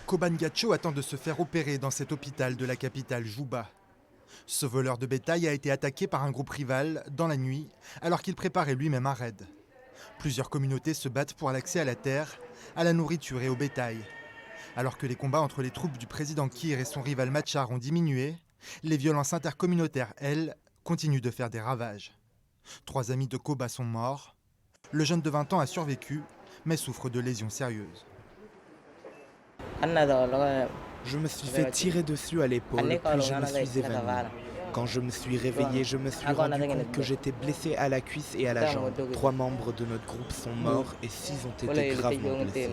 Koban Gacho attend de se faire opérer dans cet hôpital de la capitale Juba. Ce voleur de bétail a été attaqué par un groupe rival dans la nuit alors qu'il préparait lui-même un raid. Plusieurs communautés se battent pour l'accès à la terre, à la nourriture et au bétail. Alors que les combats entre les troupes du président Kiir et son rival Machar ont diminué, les violences intercommunautaires, elles, continuent de faire des ravages. 3 amis de Koba sont morts. Le jeune de 20 ans a survécu, mais souffre de lésions sérieuses. Je me suis fait tirer dessus à l'épaule, puis je me suis évanoui. Quand je me suis réveillé, je me suis rendu compte que j'étais blessé à la cuisse et à la jambe. 3 membres de notre groupe sont morts et 6 ont été gravement blessés.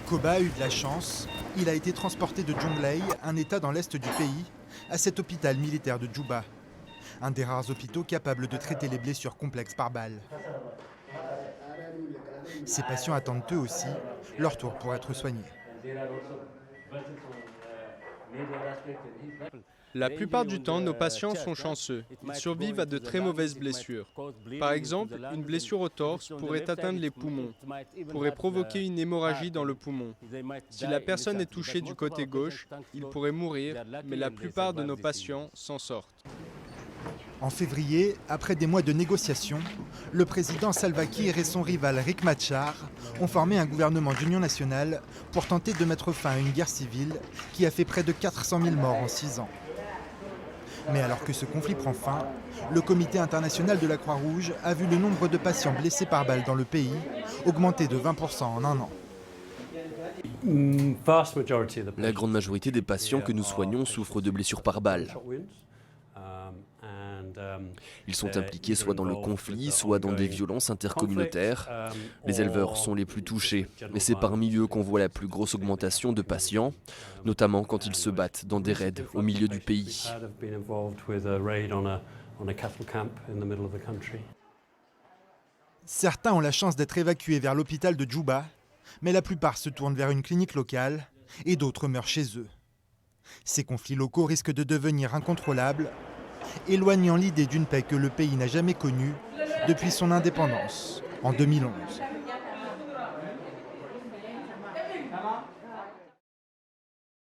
Koba a eu de la chance. Il a été transporté de Jonglei, un état dans l'est du pays, à cet hôpital militaire de Juba. Un des rares hôpitaux capables de traiter les blessures complexes par balle. Ces patients attendent eux aussi leur tour pour être soignés. La plupart du temps, nos patients sont chanceux. Ils survivent à de très mauvaises blessures. Par exemple, une blessure au torse pourrait atteindre les poumons, pourrait provoquer une hémorragie dans le poumon. Si la personne est touchée du côté gauche, il pourrait mourir, mais la plupart de nos patients s'en sortent. En février, après des mois de négociations, le président Salva Kiir et son rival Riek Machar ont formé un gouvernement d'union nationale pour tenter de mettre fin à une guerre civile qui a fait près de 400 000 morts en 6 ans. Mais alors que ce conflit prend fin, le Comité international de la Croix-Rouge a vu le nombre de patients blessés par balle dans le pays augmenter de 20% en un an. La grande majorité des patients que nous soignons souffrent de blessures par balle. Ils sont impliqués soit dans le conflit, soit dans des violences intercommunautaires. Les éleveurs sont les plus touchés, et c'est parmi eux qu'on voit la plus grosse augmentation de patients, notamment quand ils se battent dans des raids au milieu du pays. Certains ont la chance d'être évacués vers l'hôpital de Juba, mais la plupart se tournent vers une clinique locale et d'autres meurent chez eux. Ces conflits locaux risquent de devenir incontrôlables, éloignant l'idée d'une paix que le pays n'a jamais connue depuis son indépendance en 2011.